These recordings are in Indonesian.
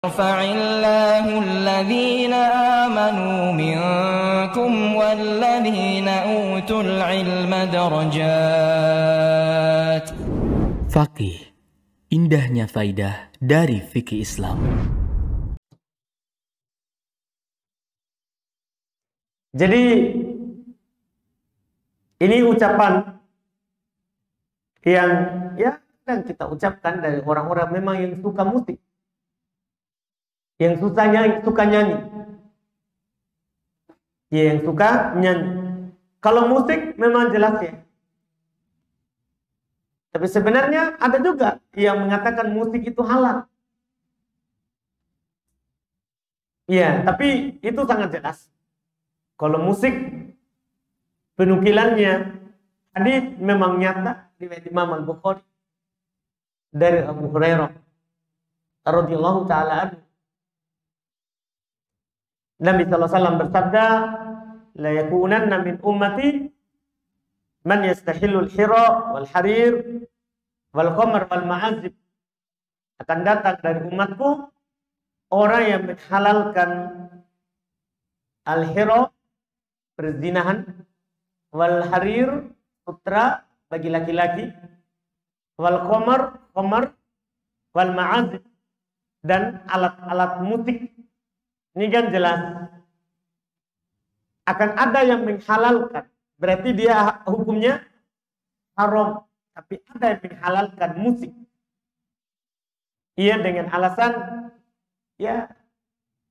يرفع الله الذين آمنوا منكم والذين أوتوا العلم درجات. Faqih, indahnya faidah dari fikih Islam. Jadi ini ucapan yang kadang kita ucapkan dari orang-orang memang yang suka musik, yang suka nyanyi, yang suka nyanyi. Kalau musik memang jelas ya. Tapi sebenarnya ada juga yang mengatakan musik itu halal. Iya, tapi itu sangat jelas. Kalau musik penukilannya hadis memang nyata riwayat Imam Al-Bukhari dari Abu Hurairah radhiyallahu taala anhu. Nabi sallallahu alaihi wasallam bersabda, "La yakunanna min ummati man yastahillul hira wal harir wal khamr wal ma'azib." Akan datang dari umatku orang yang menghalalkan al-hira, perzinahan, wal harir, sutra bagi laki-laki, wal khamr, wal ma'azib, dan alat-alat musik. Ini kan jelas akan ada yang menghalalkan, berarti dia hukumnya haram. Tapi ada yang menghalalkan musik, ia dengan alasan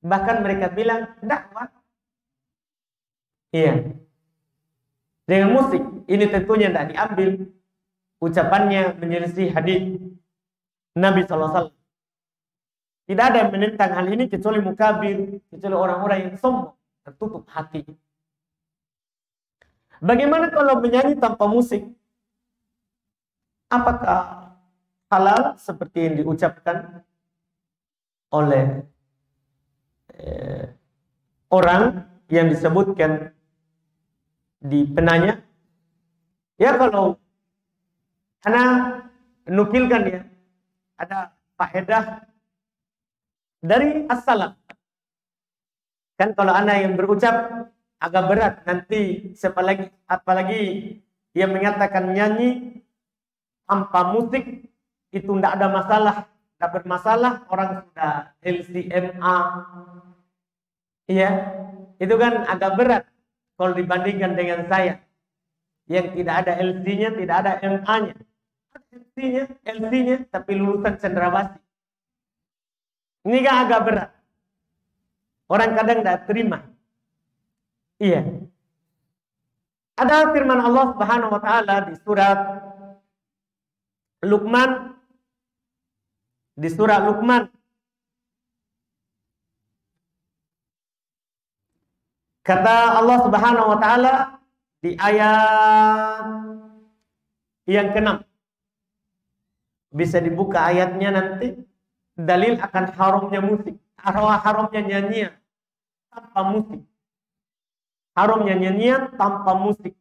bahkan mereka bilang dakwah. Iya, dengan musik ini tentunya tidak diambil ucapannya menyelisih hadis Nabi SAW. Tidak ada yang menentang hal ini kecuali mukabir, kecuali orang-orang yang sombong, tertutup hati. Bagaimana kalau menyanyi tanpa musik? Apakah halal seperti yang diucapkan oleh orang yang disebutkan di penanya? Ya, kalau ana nukilkan ya, ada faedah dari as-salaf. Kan kalau anak yang berucap agak berat nanti, apalagi yang mengatakan nyanyi tanpa musik itu tidak ada masalah, tidak bermasalah, orang sudah LCMA. Iya, itu kan agak berat kalau dibandingkan dengan saya yang tidak ada LC-nya, tidak ada MA-nya. LC-nya tapi lulusan cendrawasih. Ini kan agak berat. Orang kadang tidak terima. Iya. Ada firman Allah Subhanahu wa taala di surat Luqman. Di surat Luqman. Kata Allah Subhanahu wa taala di ayat yang ke-6. Bisa dibuka ayatnya nanti. Dalil akan haramnya musik, haramnya nyanyian tanpa musik. Haramnya nyanyian tanpa musik.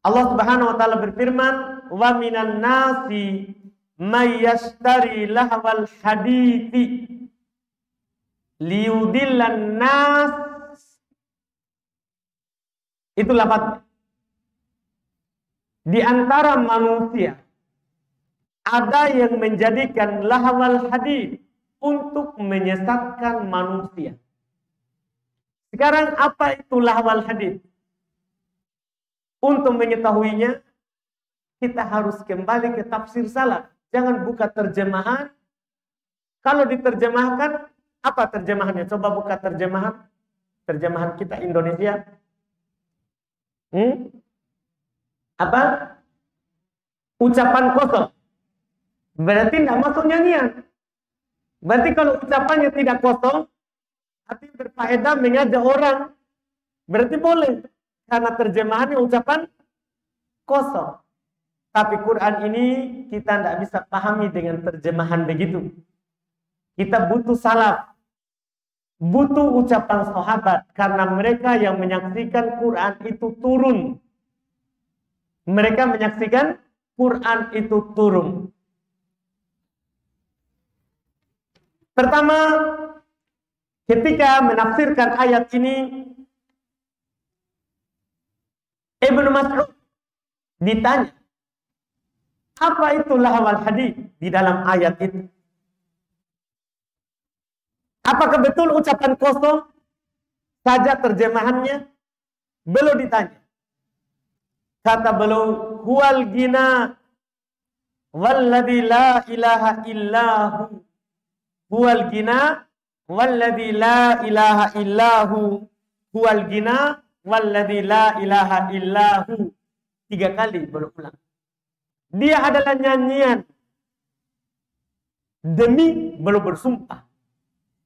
Allah Subhanahu wa taala berfirman, "Wa minan nasi may yashtari lahwal hadithi liyudillan nas." Itu lafaz. Di antara manusia ada yang menjadikan lahwal hadits untuk menyesatkan manusia. Sekarang apa itu lahwal hadits? Untuk mengetahuinya, kita harus kembali ke tafsir salaf. Jangan buka terjemahan. Kalau diterjemahkan, apa terjemahannya? Coba buka terjemahan. Terjemahan kita Indonesia. Apa? Ucapan kosong. Berarti tidak masuk nyanyian. Berarti kalau ucapannya tidak kosong, tapi berfaedah mengajak orang, berarti boleh. Karena terjemahannya ucapan kosong. Tapi Quran ini kita tidak bisa pahami dengan terjemahan begitu. Kita butuh salaf. Butuh ucapan sahabat. Karena mereka yang menyaksikan Quran itu turun. Mereka menyaksikan Quran itu turun. Pertama, ketika menafsirkan ayat ini, Ibnu Mas'ud ditanya, apa itu lahwal hadits di dalam ayat itu? Apakah betul ucapan kosong saja terjemahannya? Beliau ditanya. Kata beliau, huwal gina walladzi la ilaha illahu. Huwal gina walladzi la ilaha illahu. Huwal gina walladzi la ilaha illahu. 3 kali beliau ulang. Dia adalah nyanyian. Demi beliau bersumpah.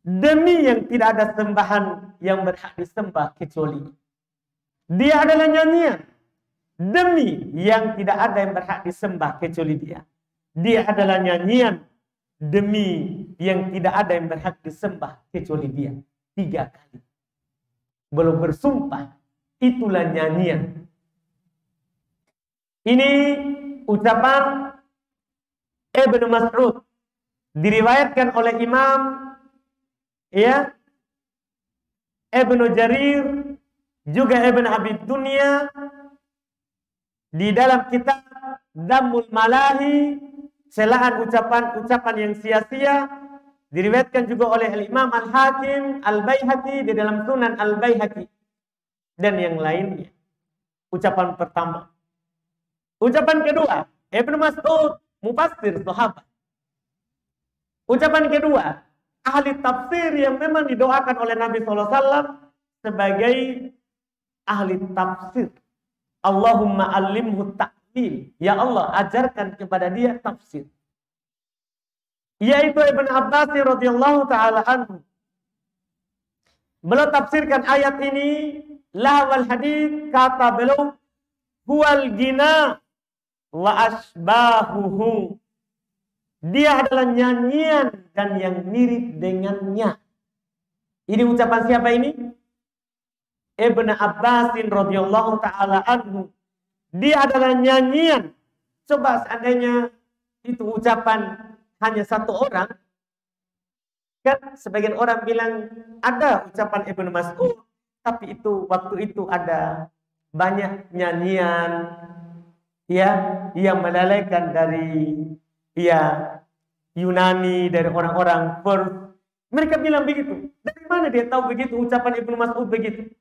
Demi yang tidak ada sembahan yang berhak disembah kecuali. Dia adalah nyanyian. Demi yang tidak ada yang berhak disembah kecuali dia. Dia adalah nyanyian. Demi yang tidak ada yang berhak disembah kecuali dia. 3 kali. Beliau bersumpah. Itulah nyanyian. Ini ucapan Ibnu Mas'ud. Diriwayatkan oleh Imam Ibnu Jarir, juga Ibn Abi Dunya di dalam kitab Dhammul Malahi, celaan ucapan-ucapan yang sia-sia. Diriwayatkan juga oleh Imam Al-Hakim, Al-Baihaqi di dalam Sunan Al-Baihaqi dan yang lainnya. Ucapan pertama. Ucapan kedua, Ibnu Mas'ud, mufassir sahabat. Ucapan kedua, ahli tafsir yang memang didoakan oleh Nabi SAW sebagai ahli tafsir. Allahumma alimhu ta'wil. Ya Allah, ajarkan kepada dia tafsir. Yaitu Ibn Abbas radhiyallahu ta'ala anhu. Beliau tafsirkan ayat ini, lahwal hadits, kata beliau, huwal gina wa asbahuhu. Dia adalah nyanyian dan yang mirip dengannya. Ini ucapan siapa ini? Ibn Abbasin radhiyallahu ta'ala anhu. Dia adalah nyanyian. Coba seandainya itu ucapan hanya satu orang. Kan sebagian orang bilang ada ucapan Ibn Mas'ud. Tapi itu waktu itu ada banyak nyanyian yang melalaikan dari Yunani, dari orang-orang Persia. Mereka bilang begitu. Dari mana dia tahu begitu ucapan Ibnu Mas'ud begitu?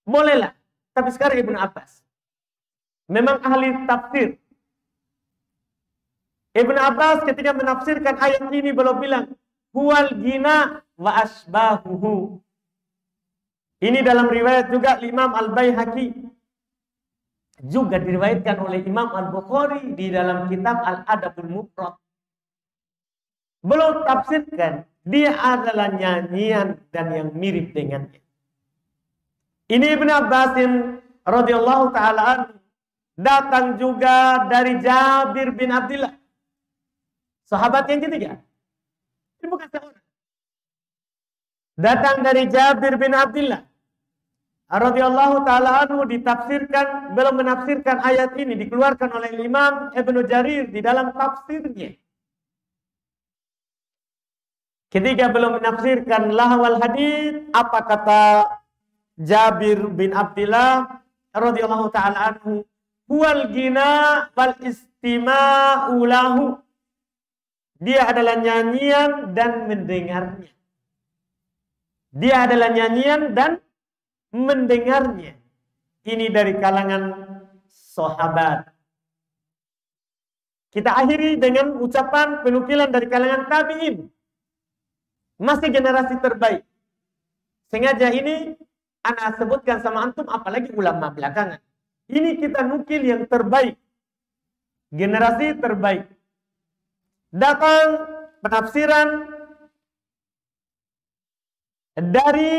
Bolehlah. Tapi sekarang Ibnu Abbas memang ahli tafsir. Ibnu Abbas ketika menafsirkan ayat ini beliau bilang, huwal gina wa asbahuhu. Ini dalam riwayat juga Imam Al-Baihaqi. Juga diriwayatkan oleh Imam Al-Bukhari di dalam kitab Al-Adabul Mufrad. Belum tafsirkan, dia adalah nyanyian dan yang mirip dengannya. Ini Ibn Abbas radhiyallahu ta'ala anhu datang juga dari Jabir bin Abdullah. Sahabat yang ketiga. Ini bukan seorang. Datang dari Jabir bin Abdullah radhiyallahu ta'ala anhu, ditafsirkan, belum menafsirkan ayat ini, dikeluarkan oleh Imam Ibnu Jarir di dalam tafsirnya. Ketika belum menafsirkan lahwal hadits, apa kata Jabir bin Abdullah radhiyallahu ta'ala anhu? Huwal gina wal istima'u lahu. Dia adalah nyanyian dan mendengarnya. Dia adalah nyanyian dan mendengarnya. Ini dari kalangan sahabat. Kita akhiri dengan ucapan penukilan dari kalangan tabi'in. Masih generasi terbaik. Sengaja ini ana sebutkan sama antum, apalagi ulama belakangan. Ini kita nukil yang terbaik. Generasi terbaik. Datang penafsiran dari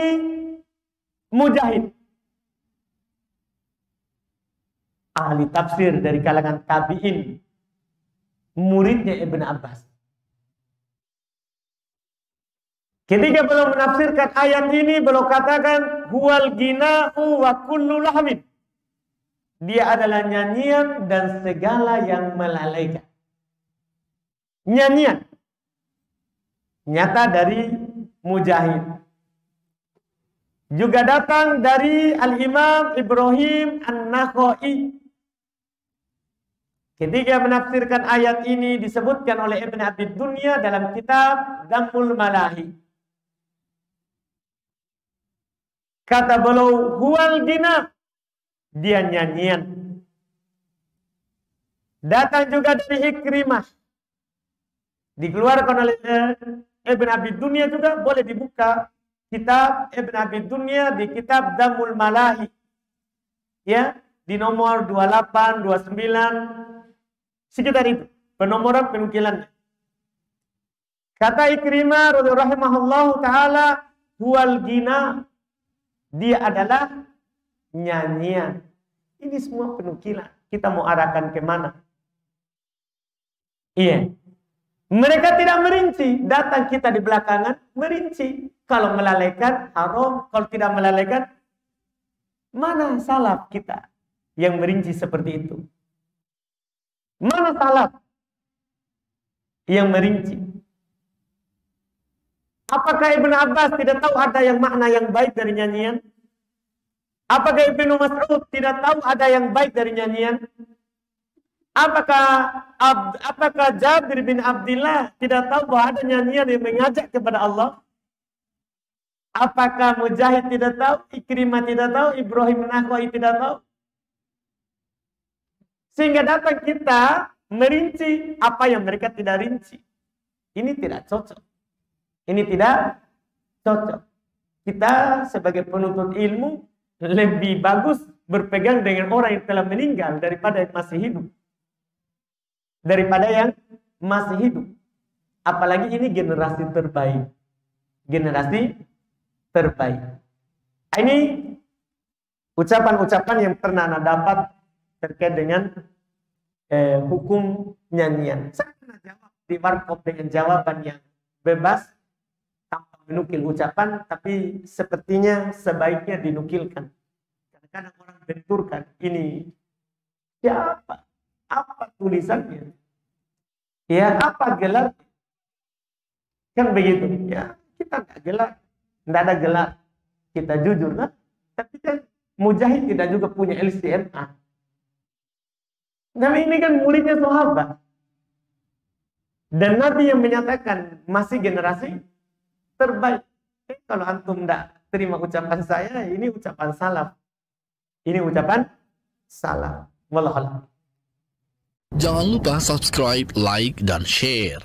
Mujahid, ahli tafsir dari kalangan tabi'in, muridnya Ibn Abbas. Ketika beliau menafsirkan ayat ini, beliau katakan huwal gina'u wa kullu lahmin. Dia adalah nyanyian dan segala yang melalaikan. Nyanyian nyata dari Mujahid. Juga datang dari Al-Imam Ibrahim An-Nakhai. Ketika menafsirkan ayat ini disebutkan oleh Ibn Abi Dunya dalam kitab Dhammul Malahi. Kata beliau, huwal gina, dia nyanyian. Datang juga dari Ikrimah. Dikeluarkan oleh Ibn Abi Dunya juga, boleh dibuka kitab Ibn Abi Dunya di kitab Dhammul Malahi. Ya, di nomor 28, 29, sekitar itu. Penomoran penukilannya. Kata Ikrimah rahimahullahu ta'ala, huwal gina, dia adalah nyanyian. Ini semua penukilan. Kita mau arahkan kemana? Iya. Mereka tidak merinci. Datang kita di belakangan, merinci. Kalau melalaikan, haram. Kalau tidak melalaikan, mana salaf kita yang merinci seperti itu? Mana salaf yang merinci? Apakah Ibn Abbas tidak tahu ada yang makna yang baik dari nyanyian? Apakah Ibnu Mas'ud tidak tahu ada yang baik dari nyanyian? Apakah Jabir bin Abdullah tidak tahu bahwa ada nyanyian yang mengajak kepada Allah? Apakah Mujahid tidak tahu? Ikrimah tidak tahu? Ibrahim An-Nakhai tidak tahu? Sehingga datang kita merinci apa yang mereka tidak rinci. Ini tidak cocok. Ini tidak cocok. Kita sebagai penuntut ilmu lebih bagus berpegang dengan orang yang telah meninggal daripada yang masih hidup. Daripada yang masih hidup. Apalagi ini generasi terbaik. Generasi terbaik. Ini ucapan-ucapan yang pernah Anda dapat terkait dengan hukum nyanyian. Saya pernah jawab di warkop dengan jawaban yang bebas tanpa menukil ucapan, tapi sepertinya sebaiknya dinukilkan. Kadang-kadang orang benturkan ini siapa? Apa tulisannya? Ya, apa gelar? Kan begitu. Ya, kita nggak gelar. Nggak ada gelar. Kita jujur, nah. Tapi kan Mujahid tidak juga punya LCMA. Nah, ini kan muridnya sahabat. Dan Nabi yang menyatakan masih generasi terbaik. Kalau antum nggak terima ucapan saya, ini ucapan salaf. Ini ucapan salaf. Wallahu a'lam. Jangan lupa subscribe, like, dan share.